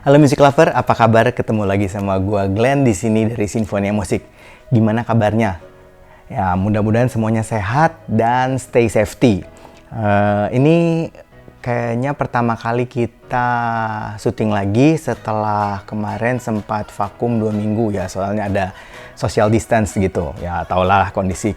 Halo Music Lover, apa kabar? Ketemu lagi sama gua Glenn di sini dari Sinfonia Musik. Gimana kabarnya? Ya, mudah-mudahan semuanya sehat dan stay safety. Ini kayaknya pertama kali kita syuting lagi setelah kemarin sempat vakum 2 minggu ya, soalnya ada social distance gitu. Ya, tahulah kondisi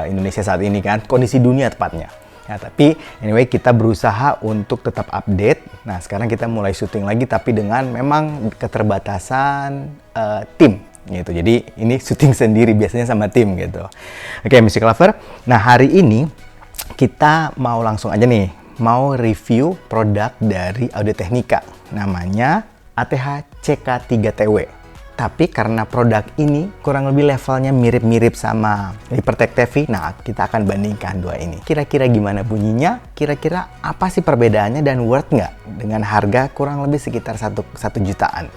Indonesia saat ini kan, kondisi dunia tepatnya. Ya, tapi anyway kita berusaha untuk tetap update. Nah, sekarang kita mulai syuting lagi tapi dengan memang keterbatasan tim gitu. Jadi ini syuting sendiri biasanya sama tim gitu. Oke, Music Lover. Nah, hari ini kita mau langsung aja nih mau review produk dari Audio-Technica. Namanya ATH CK3TW. Tapi karena produk ini kurang lebih levelnya mirip-mirip sama Lipertech TV, nah kita akan bandingkan dua ini. Kira-kira gimana bunyinya? Kira-kira apa sih perbedaannya dan worth nggak? Dengan harga kurang lebih sekitar 1 jutaan.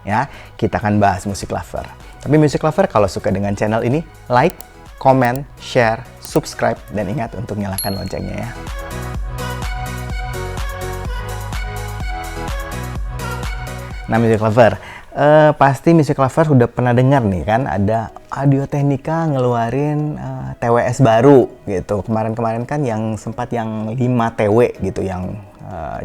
Ya, kita akan bahas Music Lover. Tapi Music Lover kalau suka dengan channel ini, like, comment, share, subscribe, dan ingat untuk nyalakan loncengnya ya. Nah, Music Lover, pasti Music Lover udah pernah dengar nih kan ada Audio-Technica ngeluarin TWS baru gitu. Kemarin-kemarin kan yang sempat yang 5 TW gitu yang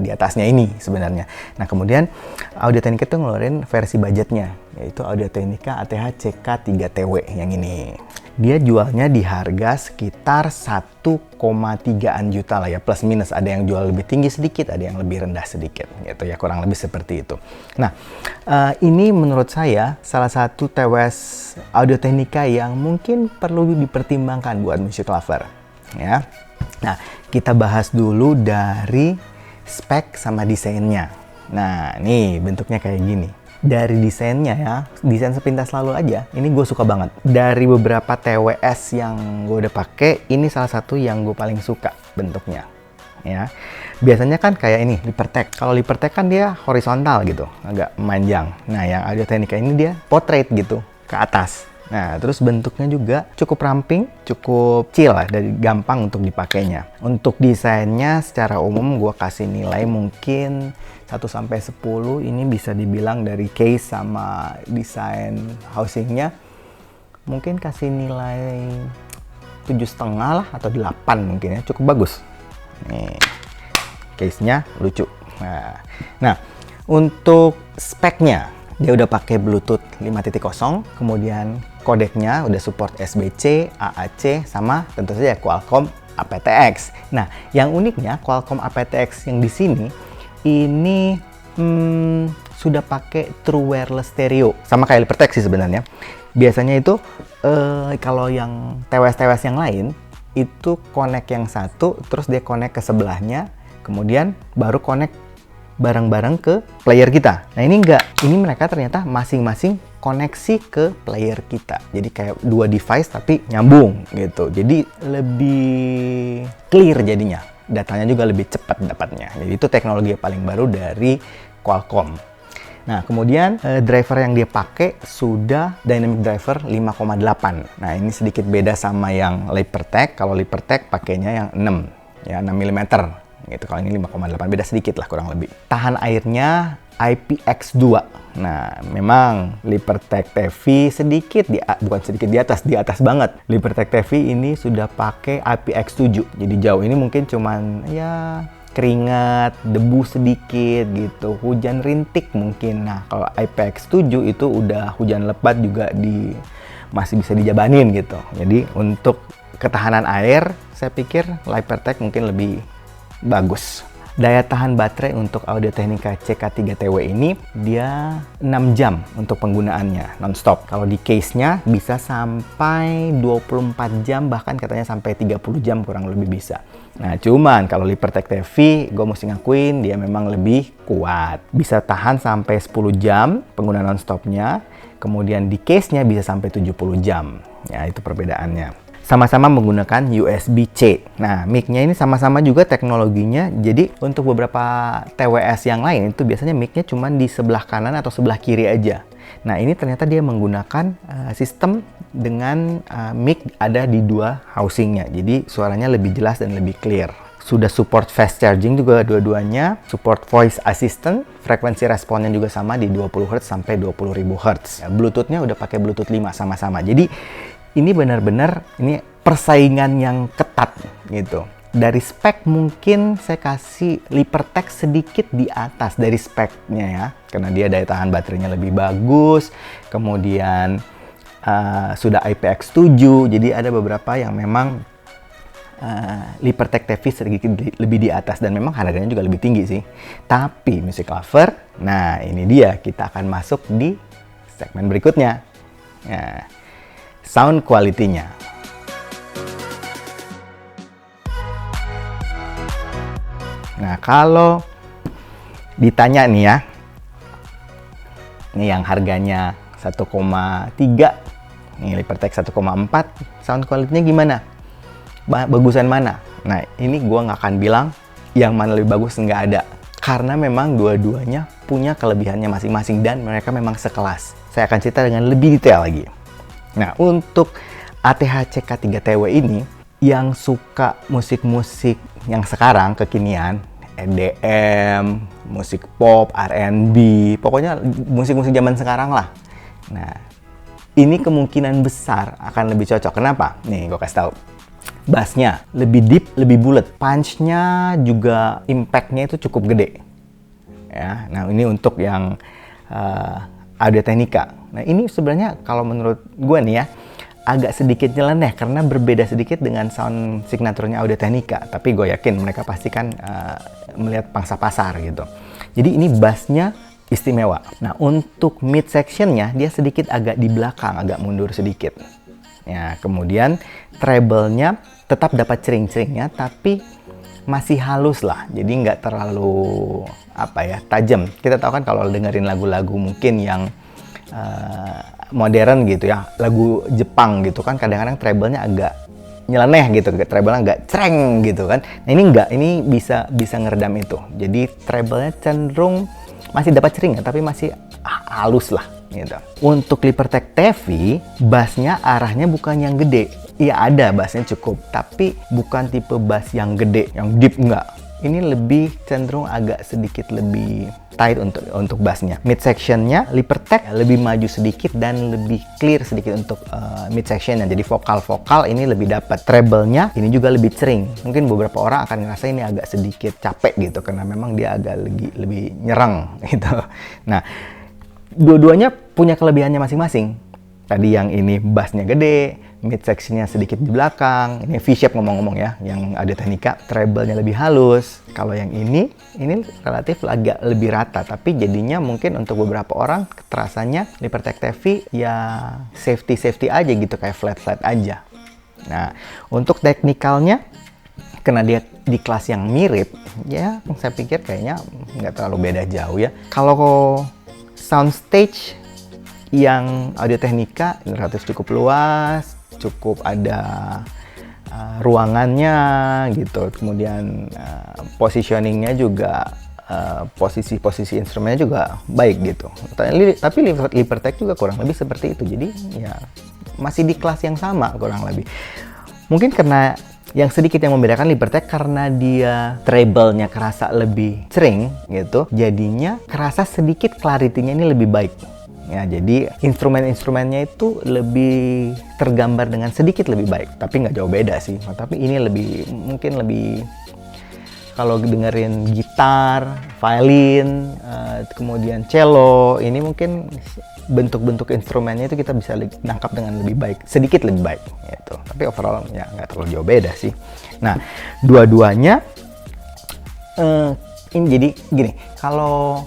di atasnya ini sebenarnya. Nah, kemudian Audio-Technica tuh ngeluarin versi budgetnya yaitu Audio-Technica ATH CK3TW yang ini. Dia jualnya di harga sekitar 1,3 juta lah ya, plus minus. Ada yang jual lebih tinggi sedikit, ada yang lebih rendah sedikit gitu ya, kurang lebih seperti itu. Nah, ini menurut saya salah satu TWS Audio-Technica yang mungkin perlu dipertimbangkan buat Music Lover ya. Nah, kita bahas dulu dari spek sama desainnya. Nah, nih bentuknya kayak gini. Dari desainnya ya, desain sepintas lalu aja, ini gue suka banget. Dari beberapa TWS yang gue udah pakai, ini salah satu yang gue paling suka bentuknya. Ya, biasanya kan kayak ini Lipertech. Kalau Lipertech kan dia horizontal gitu, agak memanjang. Nah, yang Audio-Technica ini dia portrait gitu ke atas. Nah, terus bentuknya juga cukup ramping, cukup chill lah, dan gampang untuk dipakainya. Untuk desainnya secara umum gue kasih nilai mungkin 1-10, ini bisa dibilang dari case sama desain housingnya mungkin kasih nilai 7,5 lah atau 8 mungkin ya, cukup bagus. Nih, case-nya lucu. Nah, untuk speknya dia udah pakai Bluetooth 5.0, kemudian kodeknya udah support SBC, AAC, sama tentu saja Qualcomm aptX. Nah, yang uniknya Qualcomm aptX yang di sini ini sudah pakai True Wireless Stereo, sama kayak Lipertech sih sebenarnya. Biasanya itu kalau yang TWS yang lain itu connect yang satu, terus dia connect ke sebelahnya, kemudian baru connect bareng-bareng ke player kita. Nah, ini enggak, ini mereka ternyata masing-masing koneksi ke player kita. Jadi kayak 2 device tapi nyambung gitu. Jadi lebih clear jadinya. Datanya juga lebih cepat dapatnya. Jadi itu teknologi yang paling baru dari Qualcomm. Nah, kemudian driver yang dia pakai sudah Dynamic Driver 5,8. Nah, ini sedikit beda sama yang Lipertech. Kalau Lipertech pakainya yang 6, ya 6 mm gitu. Kalau ini 5,8, beda sedikit lah kurang lebih. Tahan airnya IPX2. Nah, memang Lipertech TV bukan sedikit di atas banget. Lipertech TV ini sudah pakai IPX7. Jadi jauh ini mungkin cuman ya keringat, debu sedikit gitu, hujan rintik mungkin. Nah, kalau IPX7 itu udah hujan lebat juga masih bisa dijabanin gitu. Jadi untuk ketahanan air, saya pikir Lipertech mungkin lebih bagus. Daya tahan baterai untuk Audio-Technica CK3TW ini dia 6 jam untuk penggunaannya non-stop. Kalau di case-nya bisa sampai 24 jam, bahkan katanya sampai 30 jam kurang lebih bisa. Nah, cuman kalau Lipertech TV, gue mesti ngakuin dia memang lebih kuat. Bisa tahan sampai 10 jam penggunaan non-stopnya, kemudian di case-nya bisa sampai 70 jam. Ya, itu perbedaannya. Sama-sama menggunakan USB-C. Nah, mic-nya ini sama-sama juga teknologinya. Jadi, untuk beberapa TWS yang lain itu biasanya mic-nya cuma di sebelah kanan atau sebelah kiri aja. Nah, ini ternyata dia menggunakan sistem dengan mic ada di 2 housingnya. Jadi, suaranya lebih jelas dan lebih clear. Sudah support fast charging juga dua-duanya, support voice assistant, frekuensi responnya juga sama di 20 Hz sampai 20.000 Hz. Ya, Bluetooth-nya udah pakai Bluetooth 5 sama-sama. Jadi ini benar-benar ini persaingan yang ketat gitu. Dari spek mungkin saya kasih Lipertech sedikit di atas dari speknya ya, karena dia daya tahan baterainya lebih bagus, kemudian sudah IPX7, jadi ada beberapa yang memang Lipertech TV sedikit lebih di atas dan memang harganya juga lebih tinggi sih. Tapi Music Lover, nah ini dia, kita akan masuk di segmen berikutnya. Nah, sound quality-nya. Nah, kalau ditanya nih ya, ini yang harganya 1,3, ini Lipertech 1,4, sound quality-nya gimana? Bagusan mana? Nah, ini gua nggak akan bilang yang mana lebih bagus, nggak ada. Karena memang dua-duanya punya kelebihannya masing-masing dan mereka memang sekelas. Saya akan cerita dengan lebih detail lagi. Nah, untuk ATH K3TW ini, yang suka musik-musik yang sekarang, kekinian, EDM, musik pop, R&B, pokoknya musik-musik zaman sekarang lah. Nah, ini kemungkinan besar akan lebih cocok. Kenapa? Nih, gue kasih tahu. Bassnya lebih deep, lebih bulat. Punch-nya juga impact-nya itu cukup gede. Ya, nah ini untuk yang Audio Technica. Nah ini sebenarnya kalau menurut gue nih ya, agak sedikit nyeleneh karena berbeda sedikit dengan sound signaturnya Audio Technica. Tapi gue yakin mereka pasti kan melihat pangsa pasar gitu. Jadi ini bassnya istimewa. Nah untuk mid section-nya dia sedikit agak di belakang, agak mundur sedikit. Ya, kemudian treble-nya tetap dapat cering-ceringnya, tapi masih halus lah. Jadi nggak terlalu tajam. Kita tahu kan kalau dengerin lagu-lagu mungkin yang modern gitu ya, lagu Jepang gitu kan, kadang-kadang treble-nya agak nyeleneh gitu, treble-nya agak cereng gitu kan. Nah ini enggak, ini bisa ngeredam itu. Jadi treble-nya cenderung masih dapat cering ya, tapi masih halus lah. Gitu. Untuk Lipertech TV, bassnya arahnya bukan yang gede. Iya ada bassnya cukup, tapi bukan tipe bass yang gede, yang deep enggak. Ini lebih cenderung agak sedikit lebih tight untuk bassnya. Mid sectionnya Lipertech lebih maju sedikit dan lebih clear sedikit untuk mid sectionnya. Jadi vokal-vokal ini lebih dapat. Treble-nya ini juga lebih cering. Mungkin beberapa orang akan ngerasa ini agak sedikit capek gitu karena memang dia agak lebih nyerang gitu. Nah, dua-duanya punya kelebihannya masing-masing. Tadi yang ini bassnya gede, mid sectionnya sedikit di belakang. Ini V-shape ngomong-ngomong ya, yang ada Technica, treble-nya lebih halus. Kalau yang ini relatif agak lebih rata, tapi jadinya mungkin untuk beberapa orang terasanya Lipertech TV ya safety aja gitu, kayak flat aja. Nah, untuk teknikalnya, karena dia di kelas yang mirip, ya saya pikir kayaknya nggak terlalu beda jauh ya. Kalau soundstage yang Audio Technica relatif cukup luas, cukup ada ruangannya gitu, kemudian positioningnya juga, posisi instrumennya juga baik gitu. Tapi Lipertech juga kurang lebih seperti itu, jadi ya masih di kelas yang sama kurang lebih. Mungkin karena yang sedikit yang membedakan Lipertech karena dia treble-nya kerasa lebih cering gitu, jadinya kerasa sedikit clarity-nya ini lebih baik. Ya, jadi instrumen-instrumennya itu lebih tergambar dengan sedikit lebih baik, tapi nggak jauh beda sih. Tapi ini mungkin lebih, kalau dengerin gitar, violin, kemudian cello, ini mungkin bentuk-bentuk instrumennya itu kita bisa nangkap dengan lebih baik, sedikit lebih baik gitu. Tapi overall ya nggak terlalu jauh beda sih. Nah, dua-duanya ini jadi gini, kalau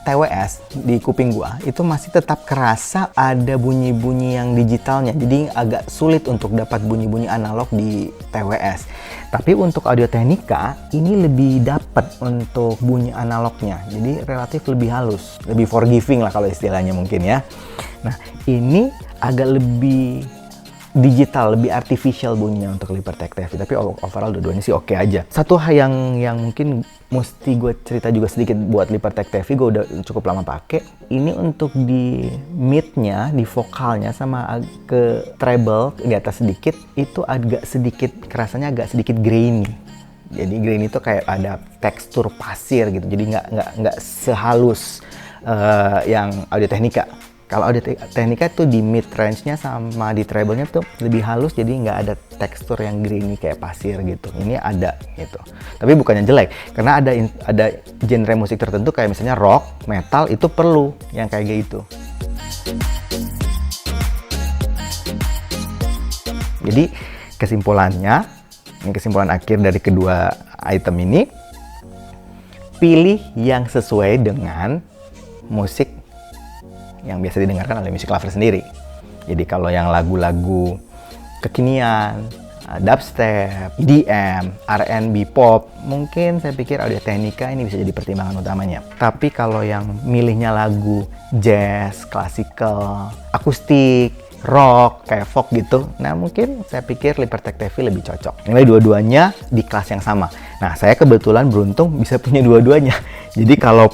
TWS di kuping gua itu masih tetap kerasa ada bunyi-bunyi yang digitalnya, jadi agak sulit untuk dapat bunyi-bunyi analog di TWS. Tapi untuk Audio Technica ini lebih dapat untuk bunyi analognya, jadi relatif lebih halus, lebih forgiving lah kalau istilahnya mungkin ya. Nah ini agak lebih digital, lebih artificial bunyinya untuk Lipertech TV, tapi overall dua-duanya sih oke aja. Satu hal yang mungkin mesti gue cerita juga sedikit buat Lipertech TV, gue udah cukup lama pakai. Ini untuk di mid-nya, di vokalnya sama ke treble di atas sedikit, itu agak sedikit, kerasanya agak sedikit grainy Jadi grainy itu kayak ada tekstur pasir gitu. Jadi nggak sehalus yang Audio Technica. Kalau Audio Technica tuh di mid range-nya sama di treble-nya tuh lebih halus, jadi nggak ada tekstur yang grainy kayak pasir gitu. Ini ada gitu. Tapi bukannya jelek, karena ada genre musik tertentu kayak misalnya rock, metal itu perlu yang kayak gitu. Jadi kesimpulan akhir dari kedua item ini, pilih yang sesuai dengan musik yang biasa didengarkan oleh music lover sendiri. Jadi kalau yang lagu-lagu kekinian, dubstep, EDM, R&B, pop, mungkin saya pikir Audio Technica ini bisa jadi pertimbangan utamanya. Tapi kalau yang milihnya lagu jazz, classical, akustik, rock, kayak folk gitu, nah mungkin saya pikir Libertech TV lebih cocok. Nilai dua-duanya di kelas yang sama. Nah, saya kebetulan beruntung bisa punya dua-duanya. Jadi kalau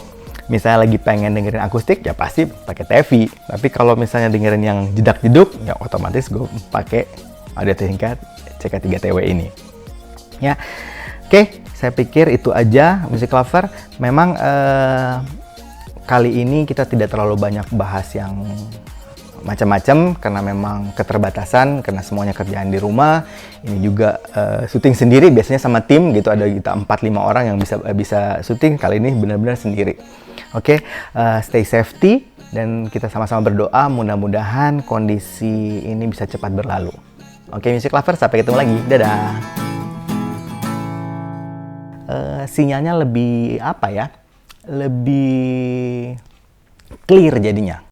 misalnya lagi pengen dengerin akustik, ya pasti pakai TV. Tapi kalau misalnya dengerin yang jedak-jeduk, ya otomatis gue pakai Audio Technica CK3TW ini. Ya, oke, saya pikir itu aja music lover. Memang kali ini kita tidak terlalu banyak bahas yang macam-macam karena memang keterbatasan, karena semuanya kerjaan di rumah. Ini juga syuting sendiri, biasanya sama tim gitu, ada kita 4-5 orang yang bisa syuting. Kali ini benar-benar sendiri. Oke, stay safety dan kita sama-sama berdoa mudah-mudahan kondisi ini bisa cepat berlalu. Oke, music lover, sampai ketemu lagi. Dadah. Sinyalnya lebih apa ya? Lebih clear jadinya.